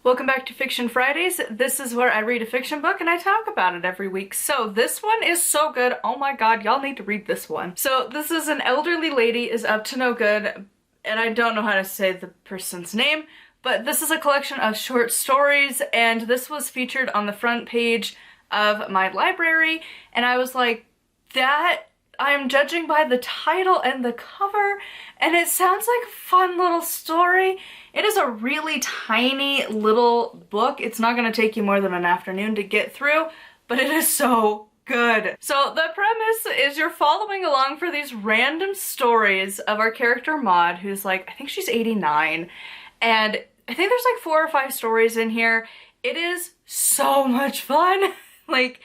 Welcome back to Fiction Fridays. This is where I read a fiction book and I talk about it every week. So this one is so good. Oh my god, y'all need to read this one. So this is An Elderly Lady is Up to No Good, and I don't know how to say the person's name, but this is a collection of short stories, and this was featured on the front page of my library, and I was like, that I'm judging by the title and the cover, and it sounds like a fun little story. It is a really tiny little book. It's not going to take you more than an afternoon to get through, but it is so good. So the premise is you're following along for these random stories of our character Maud, who's like, I think she's 89, and I think there's like 4 or 5 stories in here. It is so much fun. Like,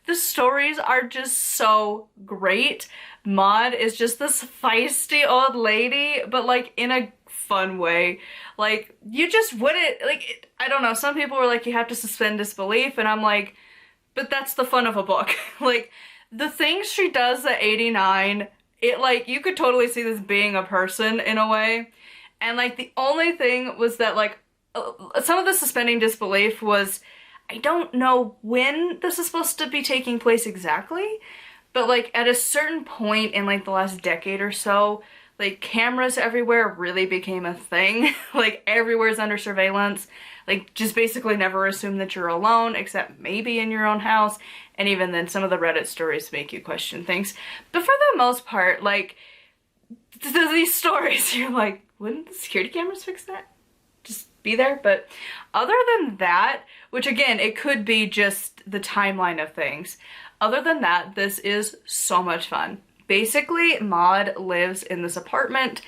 the stories are just so great. Maud is just this feisty old lady, but like in a fun way. Like, you just wouldn't, like, I don't know, some people were like, you have to suspend disbelief, and I'm like, but that's the fun of a book. Like, the things she does at 89, it like, you could totally see this being a person in a way. And like, the only thing was that like, some of the suspending disbelief was, I don't know when this is supposed to be taking place exactly, but like at a certain point in like the last decade or so, like cameras everywhere really became a thing. Like everywhere's under surveillance. Like just basically never assume that you're alone, except maybe in your own house. And even then some of the Reddit stories make you question things. But for the most part, like these stories, you're like, wouldn't the security cameras fix that? Just be there. But other than that, which again, it could be just the timeline of things. Other than that, this is so much fun. Basically, Maud lives in this apartment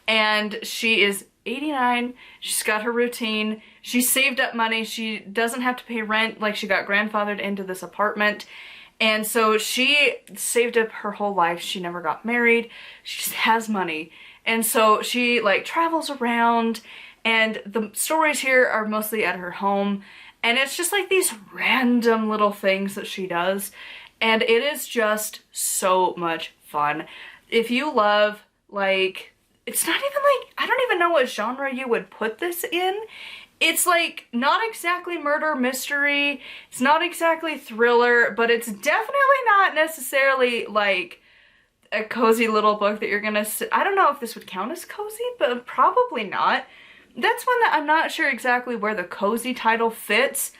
and she is 89. She's got her routine. She saved up money. She doesn't have to pay rent. Like, she got grandfathered into this apartment. And so she saved up her whole life. She never got married. She just has money. And so she like travels around, and the stories here are mostly at her home. And it's just like these random little things that she does. And it is just so much fun. If you love, like, it's not even like, I don't even know what genre you would put this in. It's like not exactly murder mystery. It's not exactly thriller, but it's definitely not necessarily like a cozy little book that you're gonna sit. I don't know if this would count as cozy, but probably not. That's one that I'm not sure exactly where the cozy title fits,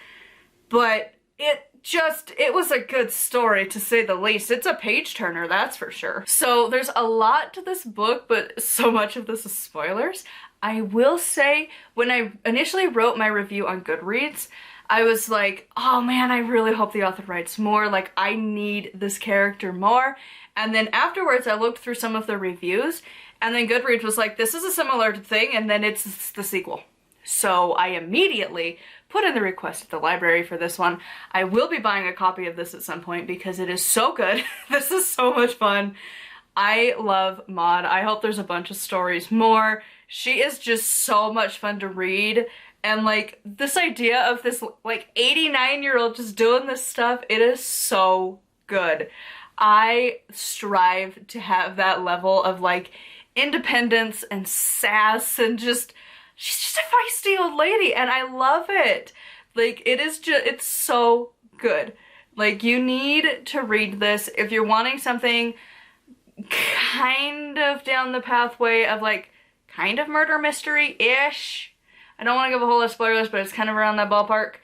but it was a good story to say the least. It's a page turner, that's for sure. So there's a lot to this book, but so much of this is spoilers. I will say, when I initially wrote my review on Goodreads, I was like, oh man, I really hope the author writes more. Like, I need this character more. And then afterwards, I looked through some of the reviews, and then Goodreads was like, this is a similar thing, and then it's the sequel. So I immediately put in the request at the library for this one. I will be buying a copy of this at some point because it is so good. This is so much fun. I love Maud. I hope there's a bunch of stories more. She is just so much fun to read. And like, this idea of this like 89-year-old just doing this stuff, it is so good. I strive to have that level of like independence and sass, and just, she's just a feisty old lady, and I love it. Like, it is just, it's so good. Like, you need to read this if you're wanting something kind of down the pathway of like, kind of murder mystery-ish. I don't want to give a whole lot of spoilers, but it's kind of around that ballpark.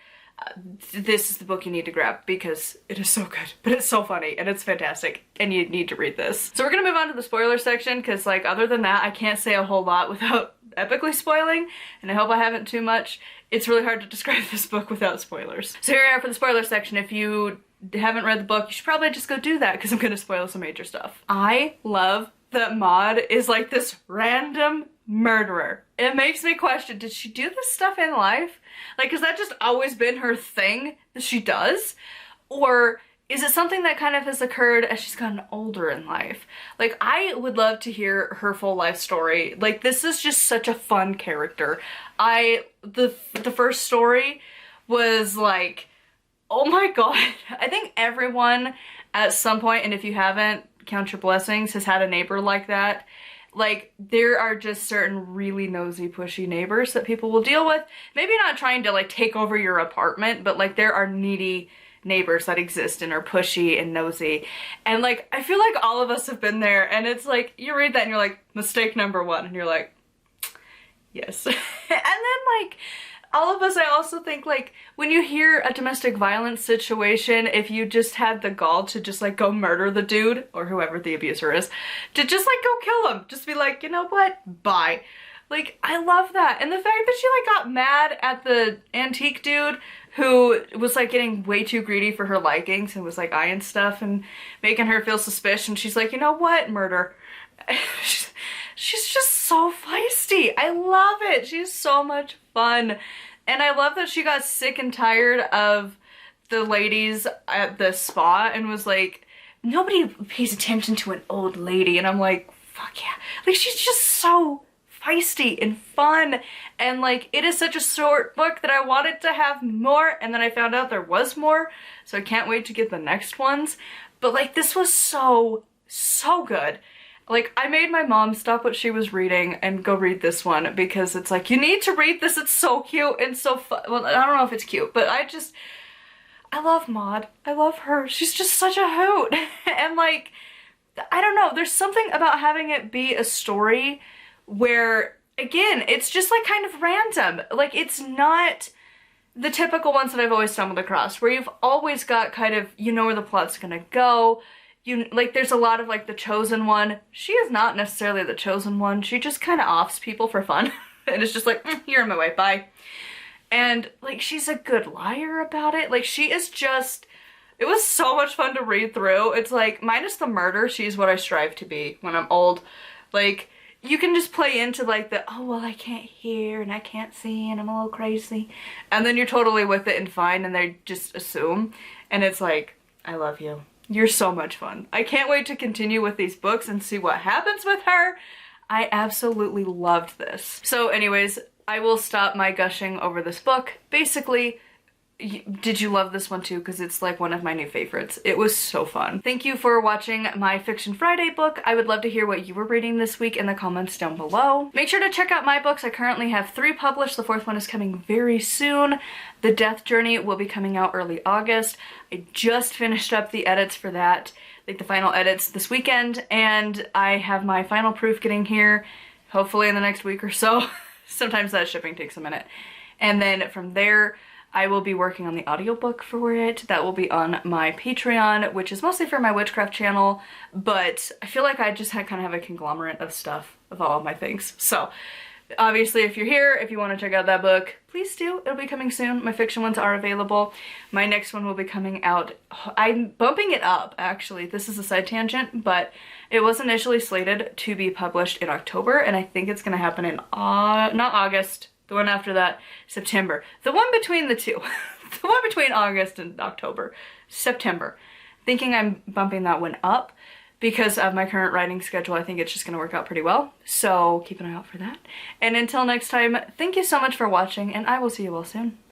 This is the book you need to grab because it is so good, but it's so funny and it's fantastic, and you need to read this. So we're gonna move on to the spoiler section because, like, other than that, I can't say a whole lot without epically spoiling, and I hope I haven't too much. It's really hard to describe this book without spoilers. So here we are for the spoiler section. If you haven't read the book, you should probably just go do that because I'm gonna spoil some major stuff. I love that Maud is like this random murderer. It makes me question, did she do this stuff in life? Like, has that just always been her thing that she does? Or is it something that kind of has occurred as she's gotten older in life? Like, I would love to hear her full life story. Like, this is just such a fun character. The first story was like, oh my god. I think everyone at some point, and if you haven't, count your blessings, has had a neighbor like that. like, there are just certain really nosy, pushy neighbors that people will deal with. Maybe not trying to, like, take over your apartment, but, like, there are needy neighbors that exist and are pushy and nosy. And, like, I feel like all of us have been there, and it's like, you read that and you're like, mistake number one, and you're like, yes. And then, like, all of us, I also think, like, when you hear a domestic violence situation, if you just had the gall to just, like, go murder the dude, or whoever the abuser is, to just, like, go kill him. Just be like, you know what? Bye. Like, I love that. And the fact that she, like, got mad at the antique dude who was, like, getting way too greedy for her likings and was, like, eyeing stuff and making her feel suspicious, and she's like, you know what? Murder. She's just so feisty. I love it. She's so much fun. And I love that she got sick and tired of the ladies at the spa and was like, nobody pays attention to an old lady. And I'm like, fuck yeah. Like, she's just so feisty and fun. And, like, it is such a short book that I wanted to have more, and then I found out there was more, so I can't wait to get the next ones. But, like, this was so good. Like, I made my mom stop what she was reading and go read this one, because it's like, you need to read this, it's so cute and so fun. Well, I don't know if it's cute, but I love Maud. I love her. She's just such a hoot. And, like, I don't know, there's something about having it be a story where, again, it's just, like, kind of random. Like, it's not the typical ones that I've always stumbled across, where you've always got kind of, you know where the plot's gonna go. You, like, there's a lot of, like, the chosen one. She is not necessarily the chosen one. She just kind of offs people for fun. And it's just like, you're in my way, bye. And, like, she's a good liar about it. Like, she is just, it was so much fun to read through. It's like, minus the murder, she's what I strive to be when I'm old. Like, you can just play into, like, the, oh, well, I can't hear and I can't see and I'm a little crazy. And then you're totally with it and fine, and they just assume. And it's like, I love you. You're so much fun. I can't wait to continue with these books and see what happens with her. I absolutely loved this. So anyways, I will stop my gushing over this book. Basically, did you love this one too? Because it's like one of my new favorites. It was so fun. Thank you for watching my Fiction Friday book. I would love to hear what you were reading this week in the comments down below. Make sure to check out my books. I currently have 3 published. The 4th one is coming very soon. The Death Journey will be coming out early August. I just finished up the edits for that, like the final edits this weekend, and I have my final proof getting here hopefully in the next week or so. Sometimes that shipping takes a minute. And then from there, I will be working on the audiobook for it. That will be on my Patreon, which is mostly for my witchcraft channel, but I feel like I just kind of have a conglomerate of stuff, of all of my things. So obviously, if you're here, if you want to check out that book, please do. It'll be coming soon. My fiction ones are available. My next one will be coming out. I'm bumping it up, actually. This is a side tangent, but it was initially slated to be published in October, and I think it's going to happen in, not August, the one after that, September. The one between the two. The one between August and October. September. Thinking I'm bumping that one up because of my current writing schedule. I think it's just going to work out pretty well. So keep an eye out for that. And until next time, thank you so much for watching, and I will see you all soon.